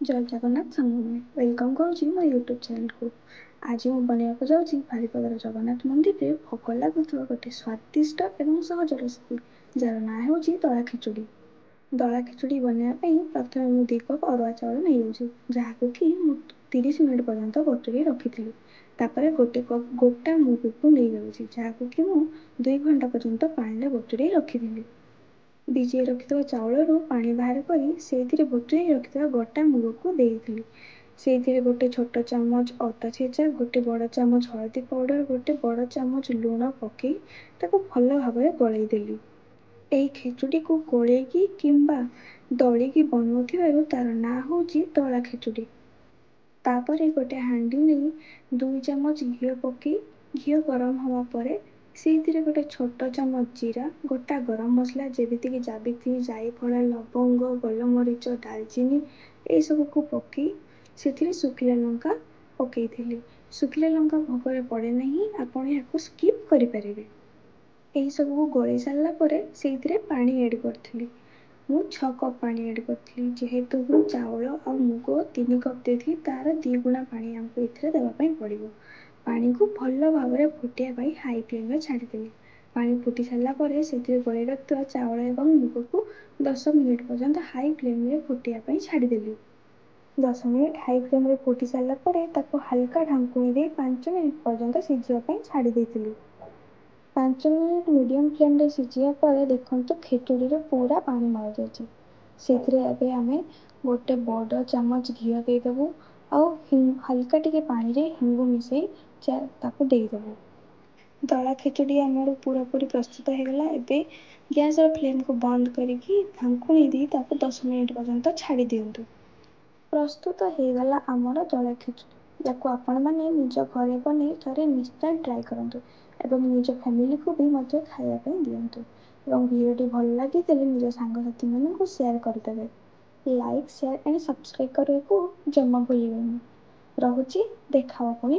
ଜୟ ଜଗନ୍ନାଥ ସାଙ୍ଗମାନେ ୱେଲକମ୍ କରୁଛି ମୋ ୟୁଟ୍ୟୁବ୍ ଚ୍ୟାନେଲକୁ। ଆଜି ମୁଁ ବନେଇବାକୁ ଯାଉଛି ବାରିପଦାର ଜଗନ୍ନାଥ ମନ୍ଦିରରେ ଭୋଗ ଲାଗୁଥିବା ଗୋଟେ ସ୍ୱାଦିଷ୍ଟ ଏବଂ ସହଜ ରେସିପି, ଯାହାର ନାଁ ହେଉଛି ଦଳା ଖିଚୁଡ଼ି। ଦଳା ଖିଚୁଡ଼ି ବନେଇବା ପାଇଁ ପ୍ରଥମେ ମୁଁ 2 କପ୍ ଅରୁଆ ଚାଉଳ ନେଇଯାଉଛି, ଯାହାକୁ କି ମୁଁ 30 ମିନିଟ୍ ପର୍ଯ୍ୟନ୍ତ ବତୁରେଇ ରଖିଥିଲି। ତାପରେ 1 କପ୍ ଗୋଟା ମୁଗକୁ ନେଇଯାଉଛି, ଯାହାକୁ କି ମୁଁ 2 ଘଣ୍ଟା ପର୍ଯ୍ୟନ୍ତ ପାଣିରେ ବତୁରେଇ ରଖିଥିଲି। ଭିଜେଇ ରଖିଥିବା ଚାଉଳରୁ ପାଣି ବାହାର କରି ସେଇଥିରେ ବତୁରେଇ ରଖିଥିବା ଗୋଟା ମୁଗକୁ ଦେଇଥିଲି। ସେଇଥିରେ 1 ଛୋଟ ଚାମଚ ଅଦା ଛେଚା, 1 ବଡ଼ ଚାମଚ ହଳଦୀ ପାଉଡ଼ର, 1 ବଡ଼ ଚାମଚ ଲୁଣ ପକାଇ ତାକୁ ଭଲ ଭାବରେ ଗୋଳେଇ ଦେଲି। ଏହି ଖିଚୁଡ଼ିକୁ ଗୋଳେଇକି କିମ୍ବା ଦଳିକି ବନଉଥିବାରୁ ତା'ର ନାଁ ହେଉଛି ଦଳା ଖିଚୁଡ଼ି। ତାପରେ ଗୋଟେ ହାଣ୍ଡି ନେଇ 2 ଚାମଚ ଘିଅ ପକାଇ ଘିଅ ଗରମ ହେବା ପରେ ସେଇଥିରେ 1 ଛୋଟ ଚାମଚ ଜିରା, ଗୋଟା ଗରମ ମସଲା ଯେମିତିକି ଯାବିତ୍ରୀ, ଜାଇଫଳ, ଲବଙ୍ଗ, ଗୋଲମରିଚ, ଡାଲଚିନି ଏସବୁକୁ ପକାଇ ସେଥିରେ ଶୁଖିଲା ଲଙ୍କା ପକାଇଥିଲି। ଶୁଖିଲା ଲଙ୍କା ଭୋଗରେ ପଡ଼େ ନାହିଁ, ଆପଣ ଏହାକୁ ସ୍କିପ୍ କରିପାରିବେ। ଏହିସବୁକୁ ଗୋଳେଇ ସାରିଲା ପରେ ସେଇଥିରେ ପାଣି ଆଡ଼୍ କରିଥିଲି। ମୁଁ 6 କପ୍ ପାଣି ଆଡ଼୍ କରିଥିଲି। ଯେହେତୁ ମୁଁ ଚାଉଳ ଆଉ ମୁଗ 3 କପ୍ ଦେଇଥିଲି, ତା'ର 2 ଗୁଣା ପାଣି ଆମକୁ ଏଥିରେ ଦେବା ପାଇଁ ପଡ଼ିବ। ପାଣିକୁ ଭଲ ଭାବରେ ଫୁଟିବା ପାଇଁ ହାଇ ଫ୍ଲେମ୍ରେ ଛାଡ଼ିଦେଲି। ପାଣି ଫୁଟି ସାରିଲା ପରେ ସେଥିରେ ଗୋଳେଇ ରଖିଥିବା ଚାଉଳ ଏବଂ ମୁଗକୁ 10 ମିନିଟ୍ ପର୍ଯ୍ୟନ୍ତ ହାଇ ଫ୍ଲେମ୍ରେ ଫୁଟିବା ପାଇଁ ଛାଡ଼ିଦେଲି। 10 ମିନିଟ୍ ହାଇ ଫ୍ଲେମ୍ରେ ଫୁଟି ସାରିଲା ପରେ ତାକୁ ହାଲକା ଢାଙ୍କୁଣି ଦେଇ 5 ମିନିଟ୍ ପର୍ଯ୍ୟନ୍ତ ସିଝିବା ପାଇଁ ଛାଡ଼ି ଦେଇଥିଲି। 5 ମିନିଟ୍ ମିଡ଼ିୟମ୍ ଫ୍ଲେମ୍ରେ ସିଝିବା ପରେ ଦେଖନ୍ତୁ ଖିଚୁଡ଼ିରେ ପୁରା ପାଣି ମରିଯାଇଛି। ସେଥିରେ ଏବେ ଆମେ 1 ବଡ଼ ଚାମଚ ଘିଅ ଦେଇଦେବୁ ଆଉ ହାଲକା ଟିକେ ପାଣିରେ ହିଙ୍ଗୁ ମିଶାଇ ତାକୁ ଦେଇଦେବୁ। ଦଳା ଖିଚୁଡ଼ି ଆମର ପୁରାପୁରି ପ୍ରସ୍ତୁତ ହୋଇଗଲା। ଏବେ ଗ୍ୟାସ୍ର ଫ୍ଲେମ୍କୁ ବନ୍ଦ କରିକି ଢାଙ୍କୁଣି ଦେଇ ତାକୁ 10 ମିନିଟ୍ ପର୍ଯ୍ୟନ୍ତ ଛାଡ଼ି ଦିଅନ୍ତୁ। ପ୍ରସ୍ତୁତ ହୋଇଗଲା ଆମର ଦଳା ଖିଚୁଡ଼ି। ଯାକୁ ଆପଣମାନେ ନିଜ ଘରେ ବନେଇ ଥରେ ନିଶ୍ଚୟ ଟ୍ରାଏ କରନ୍ତୁ ଏବଂ ନିଜ ଫ୍ୟାମିଲିକୁ ବି ମଧ୍ୟ ଖାଇବା ପାଇଁ ଦିଅନ୍ତୁ। ଏବଂ ଭିଡ଼ିଓଟି ଭଲ ଲାଗିଥିଲେ ନିଜ ସାଙ୍ଗସାଥିମାନଙ୍କୁ ସେୟାର କରିଦେବେ। ଲାଇକ୍, ସେୟାର ଆଣ୍ଡ ସବସ୍କ୍ରାଇବ୍ କରିବାକୁ ଜମା ଭୁଲିବେନି। ରହୁଛି, ଦେଖା ହେବ ପୁଣି।